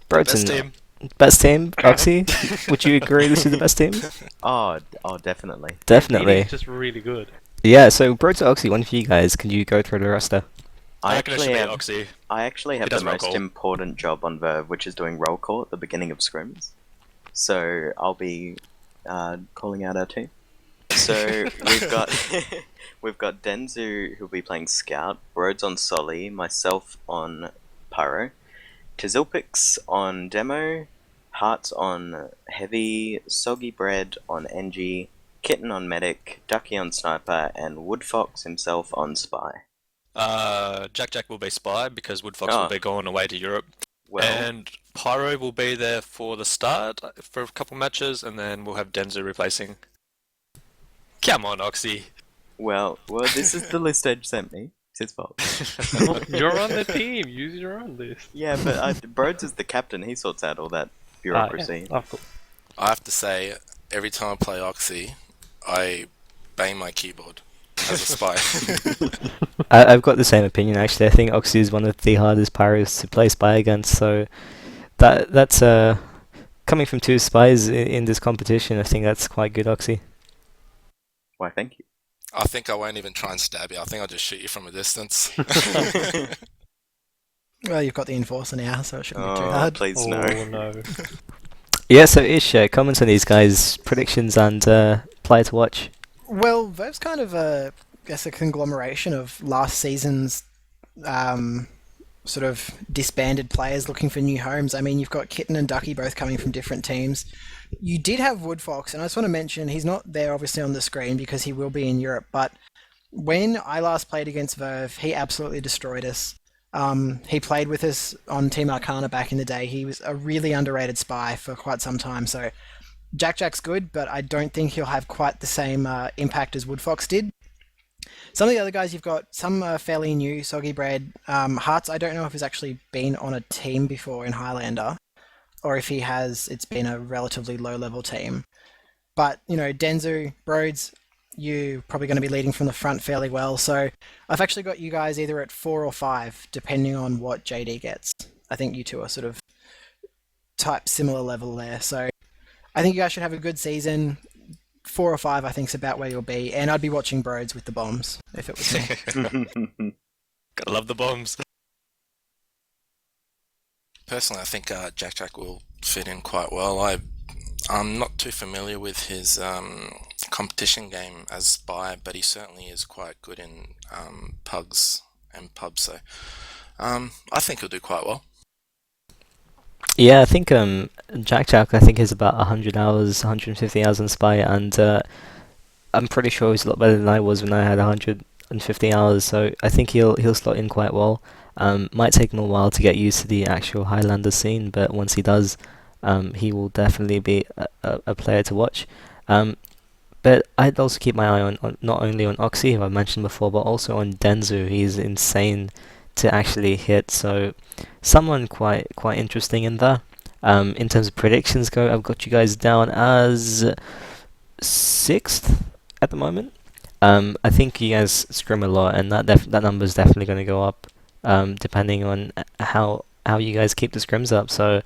S3: Best team.
S1: Best team. Oxy, would you agree this is the best team?
S4: Oh, definitely.
S1: Definitely.
S6: It's just really good.
S1: Yeah. So Brodes or Oxy, one of you guys, can you go through the roster?
S3: I reckon it should be Oxy.
S4: I actually have
S3: He does
S4: the
S3: roll
S4: most
S3: call.
S4: important job on Verve, which is doing roll call at the beginning of scrims. So I'll be calling out our team. So we've got Denzu, who'll be playing Scout, Brodes on Solly, myself on Pyro, Tizilpix on Demo, Hearts on Heavy, Soggy Bread on NG, Kitten on Medic, Ducky on Sniper, and Woodfox himself on Spy.
S3: Jack will be Spy because Woodfox will be going away to Europe.
S4: Well,
S3: And Pyro will be there for the start for a couple matches, and then we'll have Denzu replacing. Come on, Oxy.
S4: well, this is the list Edge sent me. It's his fault.
S6: You're on the team. Use your own list.
S4: Yeah, but Brodes is the captain. He sorts out all that bureaucracy.
S6: Of course.
S5: I have to say, every time I play Oxy, I bang my keyboard as a spy.
S1: I've got the same opinion actually. I think Oxy is one of the hardest pyros to play Spy against. So that's coming from two spies in this competition. I think that's quite good, Oxy.
S4: Why, thank you.
S5: I think I won't even try and stab you. I think I'll just shoot you from a distance.
S2: Well, you've got the Enforcer now, so it shouldn't be too
S4: Oh,
S2: hard.
S4: please
S6: Oh
S4: no.
S6: no.
S1: Yeah. So Ish, comments on these guys' predictions and player to watch.
S2: Well, Verve's kind of a conglomeration of last season's sort of disbanded players looking for new homes. I mean, you've got Kitten and Ducky both coming from different teams. You did have Woodfox, and I just want to mention he's not there obviously on the screen because he will be in Europe, but when I last played against Verve, he absolutely destroyed us. He played with us on Team Arcana back in the day. He was a really underrated spy for quite some time, so Jack's good, but I don't think he'll have quite the same impact as Woodfox did. Some of the other guys you've got, some are fairly new, Soggy Bread. Hearts, I don't know if he's actually been on a team before in Highlander, or if he has, it's been a relatively low-level team. But, you know, Denzu, Brodes, you're probably going to be leading from the front fairly well, so I've actually got you guys either at 4 or 5, depending on what JD gets. I think you two are sort of type similar level there, so I think you guys should have a good season. 4 or 5, I think, is about where you'll be, and I'd be watching Brodes with the bombs if it was me.
S3: Gotta love the bombs.
S5: Personally, I think Jack will fit in quite well. I'm not too familiar with his competition game as Spy, but he certainly is quite good in pugs and pubs, so I think he'll do quite well.
S1: Yeah, I think Jack I think is about 100 hours, 150 hours on Spy, and I'm pretty sure he's a lot better than I was when I had 150 hours. So I think he'll slot in quite well. Might take him a while to get used to the actual Highlander scene, but once he does, he will definitely be a player to watch. But I'd also keep my eye on not only on Oxy, who I mentioned before, but also on Denzu. He's insane to actually hit, so someone quite interesting in there. In terms of predictions go, I've got you guys down as 6th at the moment. I think you guys scrim a lot, and that number is definitely going to go up, depending on how you guys keep the scrims up. So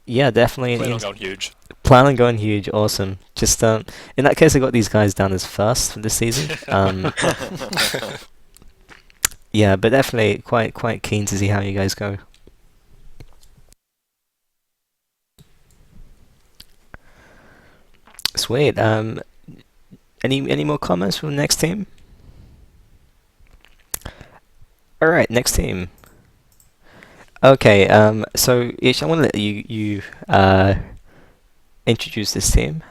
S1: Yeah, definitely.
S3: Plan on going huge.
S1: Plan on going huge. Awesome. Just in that case, I got these guys down as first for this season. Yeah, but definitely quite keen to see how you guys go. Sweet. Any more comments from the next team? All right, next team. Okay. So Ish, I want to let you introduce this team.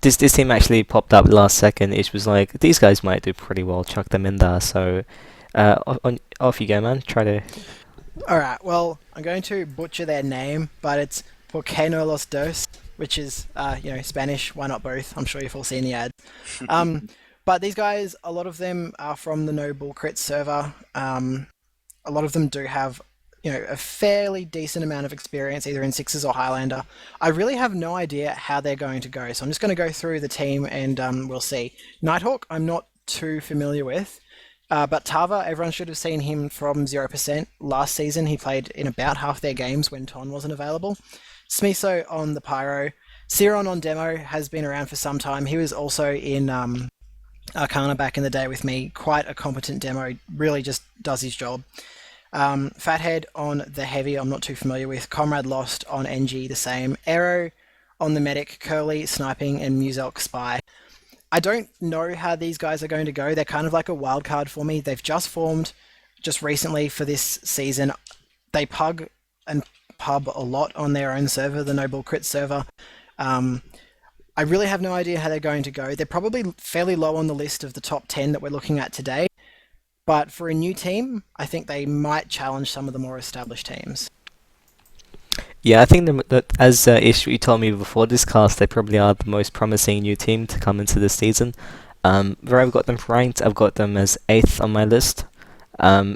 S1: This team actually popped up last second. Ish was like, these guys might do pretty well. Chuck them in there. So, off you go, man. Try to.
S2: Alright, well, I'm going to butcher their name, but it's Por qué no los dos, which is, Spanish. Why not both? I'm sure you've all seen the ads. But these guys, a lot of them are from the No Bull Crit server. A lot of them do have, a fairly decent amount of experience, either in Sixes or Highlander. I really have no idea how they're going to go, so I'm just going to go through the team and we'll see. Nighthawk, I'm not too familiar with. But Tava, everyone should have seen him from 0%. Last season, he played in about half their games when Ton wasn't available. Smiso on the Pyro. Siron on demo has been around for some time. He was also in Arcana back in the day with me. Quite a competent demo. Really just does his job. Fathead on the Heavy, I'm not too familiar with. Comrade Lost on NG, the same. Arrow on the Medic. Curly, Sniping, and Muselk Spy. I don't know how these guys are going to go. They're kind of like a wild card for me. They've just formed just recently for this season. They pug and pub a lot on their own server, the Noble Crit server. I really have no idea how they're going to go. They're probably fairly low on the list of the top 10 that we're looking at today. But for a new team, I think they might challenge some of the more established teams.
S1: Yeah, I think that as Ish, you told me before this cast, they probably are the most promising new team to come into this season. Where I've got them ranked, I've got them as 8th on my list.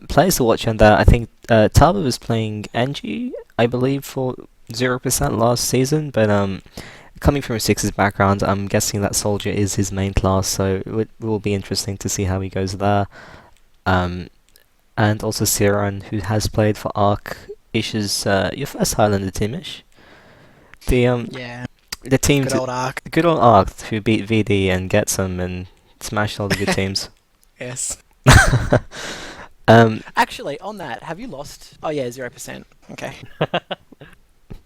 S1: Players to watch on that, I think Taba was playing NG, I believe, for 0% last season, but coming from a Sixes background, I'm guessing that Soldier is his main class, so it will be interesting to see how he goes there. And also Siron, who has played for Arc. Ish is your first Highlander team-ish.
S2: Yeah,
S1: The team
S2: good old Arc.
S1: Good old Arc, who beat VD and Getsum and smashed all the good teams.
S2: Yes.
S1: Um,
S2: Actually, on that, have you lost? Oh yeah, 0%. Okay.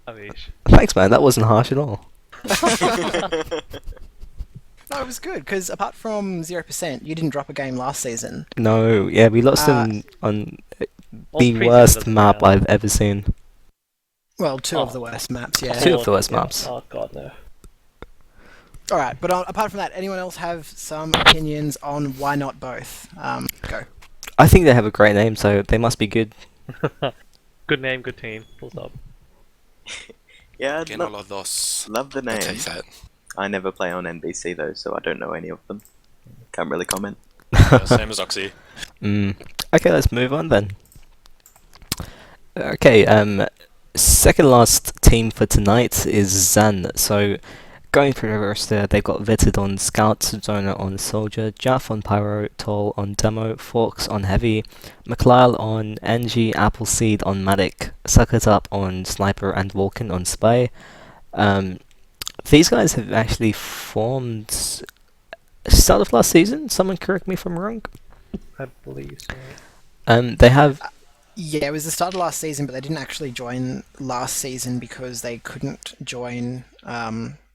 S6: Amish.
S1: Thanks, man. That wasn't harsh at all.
S2: No, it was good, because apart from 0%, you didn't drop a game last season.
S1: No, yeah, we lost them on
S6: All
S1: the
S6: three
S1: worst
S6: seasons,
S1: map
S6: yeah.
S1: I've ever seen.
S2: Well, two
S6: Oh.
S2: of the worst maps, yeah.
S1: Two of the worst
S6: Yeah.
S1: maps.
S6: Oh god, no.
S2: Alright, but apart from that, anyone else have some opinions on why not both? Go.
S1: I think they have a great name, so they must be good.
S6: Good name, good team. Full stop.
S4: Yeah,
S5: Que no los dos.
S4: love the
S5: I'll tell
S4: name.
S5: you that.
S4: I never play on NBC though, so I don't know any of them. Can't really comment.
S3: Yeah, same as Oxy.
S1: Okay, let's move on then. Okay, second last team for tonight is Zan. So, going through the roster, they've got Vetted on Scout, Zona on Soldier, Jaff on Pyro, Toll on Demo, Forks on Heavy, McLeod on NG, Appleseed on Matic, Suckers Up on Sniper, and Vulcan on Spy. These guys have actually formed start of last season. Someone correct me if I'm wrong.
S6: I believe so.
S1: They have.
S2: Yeah, it was the start of last season, but they didn't actually join last season because they couldn't join.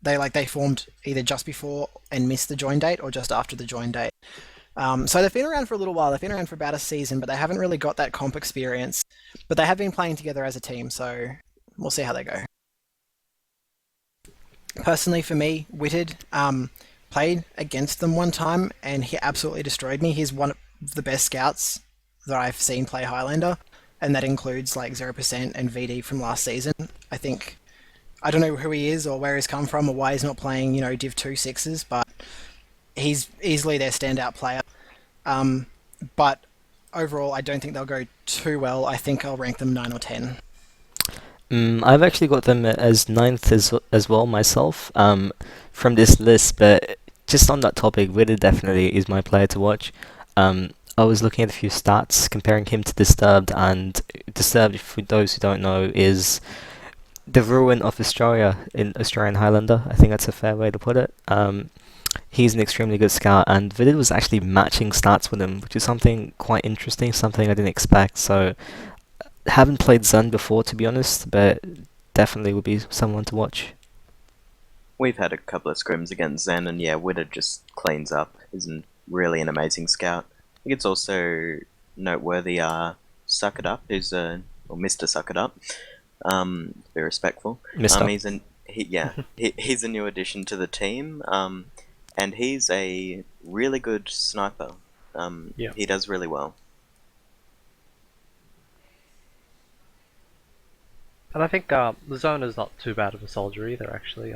S2: They formed either just before and missed the join date, or just after the join date. So they've been around for a little while. They've been around for about a season, but they haven't really got that comp experience. But they have been playing together as a team, so we'll see how they go. Personally, for me, Witted played against them one time, and he absolutely destroyed me. He's one of the best scouts that I've seen play Highlander, and that includes like 0% and VD from last season. I don't know who he is or where he's come from or why he's not playing, Div 2 sixes, but he's easily their standout player. But overall, I don't think they'll go too well. I think I'll rank them 9 or 10.
S1: I've actually got them as 9th as well myself from this list, but just on that topic, Witted definitely is my player to watch. I was looking at a few stats, comparing him to Disturbed, and Disturbed, for those who don't know, is the ruin of Australia in Australian Highlander. I think that's a fair way to put it. He's an extremely good scout, and Vidid was actually matching stats with him, which is something quite interesting, something I didn't expect. So, haven't played Zun before, to be honest, but definitely would be someone to watch.
S4: We've had a couple of scrims against Zen, and yeah, Widder just cleans up. Isn't really an amazing scout. I think it's also noteworthy. Suck It Up, who's or Mr. Suck It Up. Be respectful.
S1: Mr.
S4: He's a new addition to the team. And he's a really good sniper.
S6: Yeah.
S4: He does really well.
S6: And I think the zone is not too bad of a soldier either. Actually,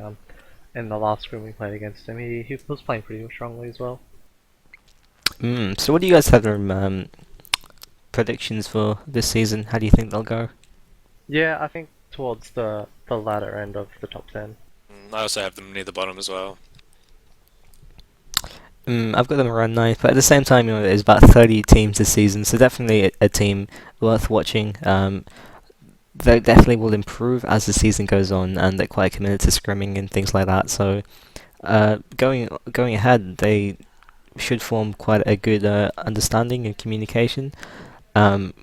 S6: in the last scrim we played against him, he was playing pretty strongly as well.
S1: So what do you guys have predictions for this season? How do you think they'll go?
S6: Yeah, I think towards the latter end of the top 10.
S3: I also have them near the bottom as well.
S1: I've got them around 9th, but at the same time, there's about 30 teams this season, so definitely a team worth watching. They definitely will improve as the season goes on, and they're quite committed to scrimming and things like that. So, going ahead, they should form quite a good understanding and communication. And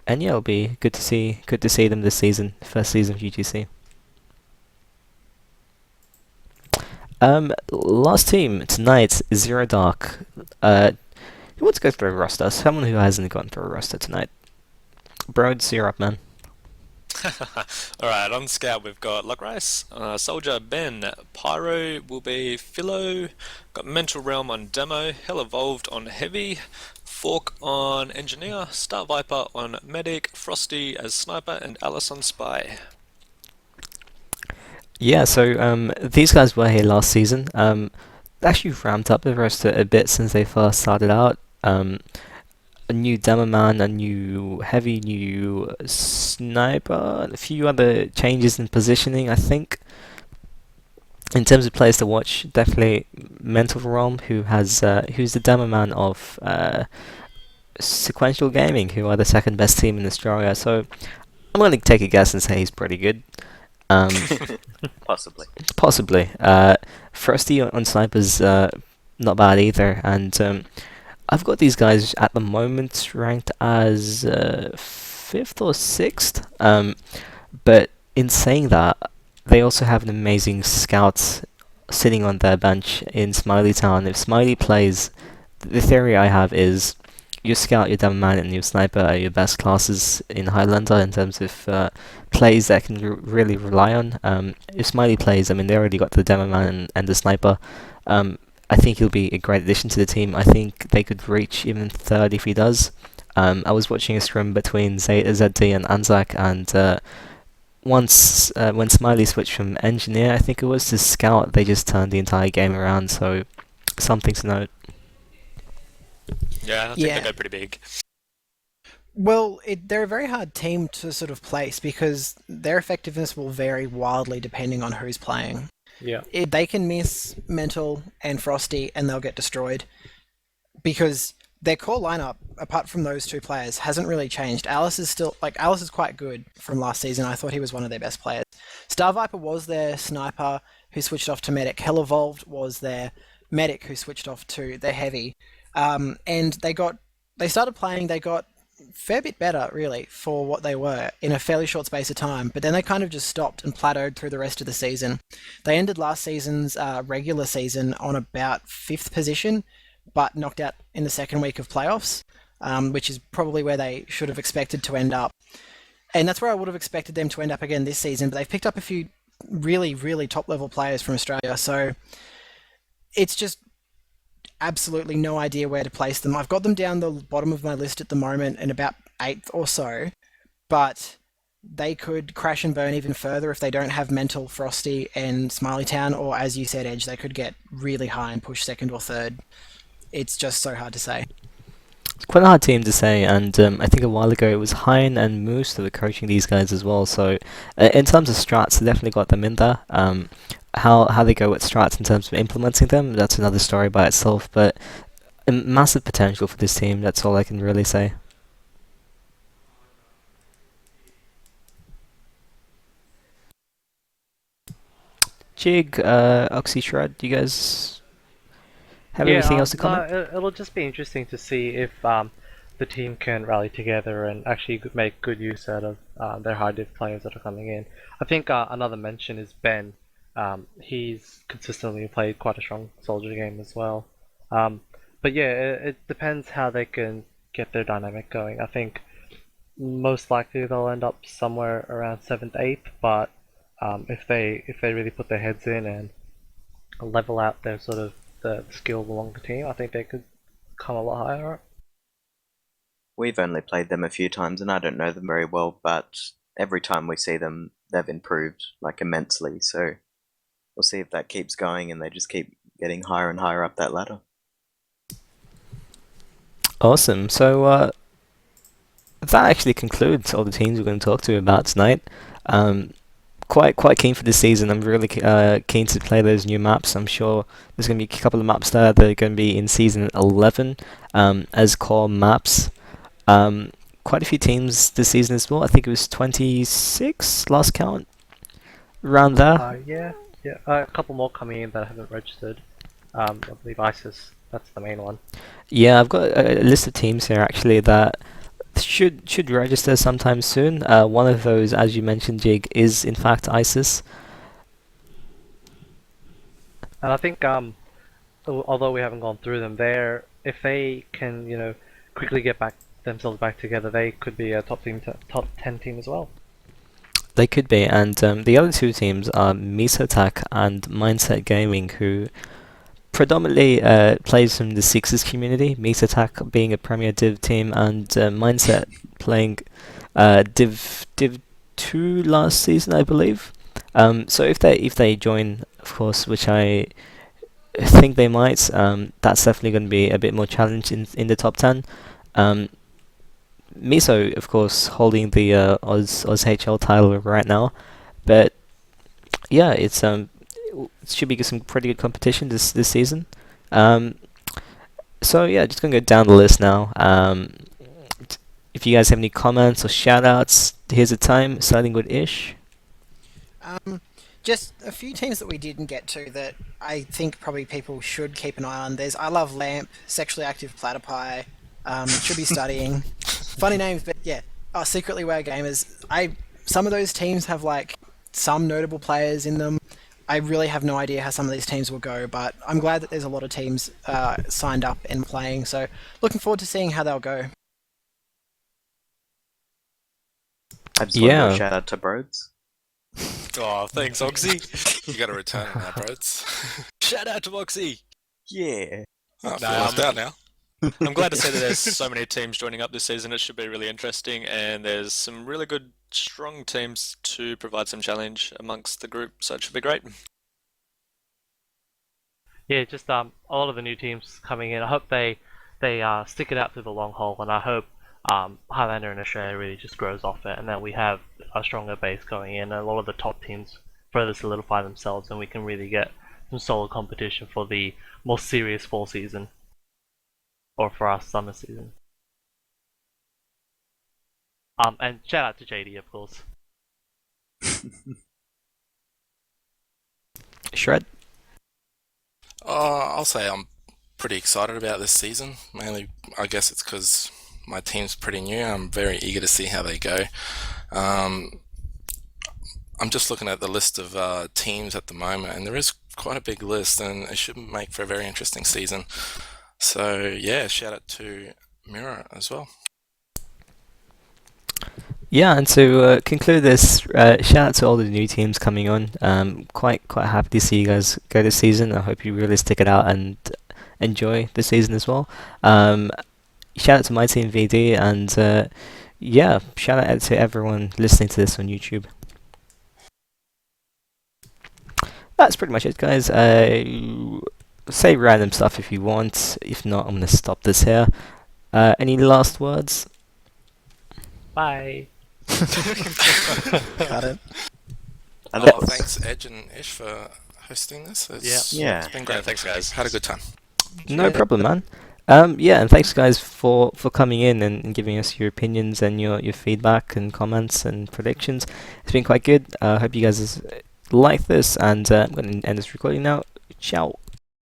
S1: yeah, it'll be good to see them this season, first season of UGC. Last team tonight, Zero Dark. Who wants to go through a roster? Someone who hasn't gone through a roster tonight. Brodes, you're up, man.
S3: Alright, on scout we've got Luckrice, Soldier Ben, Pyro will be Philo, got Mental Realm on Demo, Hell Evolved on Heavy, Fork on Engineer, Star Viper on Medic, Frosty as Sniper, and Alice on Spy.
S1: Yeah, so these guys were here last season. They actually ramped up the roster a bit since they first started out. A new demo man, a new heavy, new sniper, and a few other changes in positioning, I think. In terms of players to watch, definitely Mental Realm, who's the demo man of Sequential Gaming, who are the second best team in Australia. So I'm going to take a guess and say he's pretty good.
S4: Possibly.
S1: Possibly. Frosty on snipers, not bad either, and I've got these guys at the moment ranked as 5th or 6th, but in saying that, they also have an amazing scout sitting on their bench in Smiley Town. If Smiley plays, the theory I have is your scout, your demo man, and your sniper are your best classes in Highlander in terms of plays that can really rely on. If Smiley plays, I mean, they already got the demo man and the sniper. I think he'll be a great addition to the team. I think they could reach even 3rd if he does. I was watching a scrim between ZD and Anzac, and once when Smiley switched from Engineer, I think it was, to Scout, they just turned the entire game around, so something to note.
S3: Yeah, I think they go pretty big.
S2: Well, they're a very hard team to sort of place because their effectiveness will vary wildly depending on who's playing.
S6: Yeah.
S2: They can miss Mental and Frosty and they'll get destroyed because their core lineup, apart from those two players, hasn't really changed. Alice is quite good from last season. I thought he was one of their best players. Star Viper was their sniper who switched off to medic. Hell Evolved was their medic who switched off to their heavy. And they started playing, they got fair bit better, really, for what they were in a fairly short space of time, but then they kind of just stopped and plateaued through the rest of the season. They ended last season's regular season on about 5th position, but knocked out in the second week of playoffs, which is probably where they should have expected to end up. And that's where I would have expected them to end up again this season, but they've picked up a few really, really top-level players from Australia, so it's just absolutely no idea where to place them. I've got them down the bottom of my list at the moment in about 8th or so, but they could crash and burn even further if they don't have Mental, Frosty, and Smiley Town, or as you said, Edge, they could get really high and push 2nd or 3rd. It's just so hard to say.
S1: It's quite a hard team to say, and I think a while ago it was Hein and Moose that were coaching these guys as well, so in terms of strats, they definitely got them in there. How they go with strats in terms of implementing them, that's another story by itself, but massive potential for this team, that's all I can really say. Jig, Oxy Shred, do you guys have anything else to comment?
S6: It'll just be interesting to see if the team can rally together and actually make good use out of their high div players that are coming in. I think another mention is Ben. He's consistently played quite a strong soldier game as well. But yeah, it depends how they can get their dynamic going. I think most likely they'll end up somewhere around 7th, 8th, but if they really put their heads in and level out their sort of the skills along the team, I think they could come a lot higher up.
S4: We've only played them a few times, and I don't know them very well, but every time we see them, they've improved like immensely. So we'll see if that keeps going, and they just keep getting higher and higher up that ladder.
S1: Awesome. So that actually concludes all the teams we're going to talk to about tonight. Quite keen for this season. I'm really keen to play those new maps. I'm sure there's going to be a couple of maps there that are going to be in season 11 as core maps. Quite a few teams this season as well. I think it was 26 last count, around there.
S6: Yeah. A couple more coming in that haven't registered. I believe ISIS. That's the main one.
S1: Yeah, I've got a list of teams here actually that should register sometime soon. One of those, as you mentioned, Jig, is in fact ISIS.
S6: And I think although we haven't gone through them, if they can quickly get themselves back together, they could be a top 10 team as well.
S1: They could be, and the other two teams are Attack and Mindset Gaming, who predominantly plays from the Sixers community. Attack being a Premier Div team, and Mindset playing Div 2 last season, I believe. So if they join, of course, which I think they might, that's definitely going to be a bit more challenge in the top 10. Miso, of course, holding the Oz HL title right now, but yeah, it should be some pretty good competition this season. So yeah, just gonna go down the list now. If you guys have any comments or shout-outs, here's the time. Starting with Ish.
S2: Just a few teams that we didn't get to that I think probably people should keep an eye on. There's I Love Lamp, Sexually Active Platypi, should be studying. Funny names, but yeah. Oh, Secretly We're Gamers. Some of those teams have like some notable players in them. I really have no idea how some of these teams will go, but I'm glad that there's a lot of teams signed up and playing. So looking forward to seeing how they'll go.
S4: I just want to do a shout out to Brodes.
S3: Oh, thanks, Oxy.
S5: You got to return now, Brodes.
S3: Shout out to Oxy.
S4: Yeah.
S5: Oh, I feel left out now.
S3: I'm glad to see that there's so many teams joining up this season. It should be really interesting, and there's some really good, strong teams to provide some challenge amongst the group, so it should be great.
S6: Yeah, just a lot of the new teams coming in. I hope they stick it out through the long haul, and I hope Highlander in Australia really just grows off it, and that we have a stronger base going in, and a lot of the top teams further solidify themselves, and we can really get some solid competition for the more serious fall season. Or for our summer season. And shout out to JD, of course.
S1: Shred.
S5: I'll say I'm pretty excited about this season. Mainly, I guess it's because my team's pretty new. I'm very eager to see how they go. I'm just looking at the list of teams at the moment, and there is quite a big list, and it should make for a very interesting season. So yeah, shout out to Mirror as well.
S1: Yeah, and to conclude this, shout out to all the new teams coming on. Quite happy to see you guys go this season. I hope you really stick it out and enjoy the season as well. Shout out to my team VD, and yeah, shout out to everyone listening to this on YouTube. That's pretty much it, guys. Say random stuff if you want. If not, I'm gonna stop this here. Any last words?
S6: Bye.
S2: Got it.
S5: Thanks, Edge and Ish, for hosting this. It's been great.
S3: Yeah, thanks, guys.
S5: Had a good time.
S1: No problem, man. Yeah, and thanks, guys, for coming in and giving us your opinions and your feedback and comments and predictions. It's been quite good. I hope you guys like this, and I'm going to end this recording now. Ciao.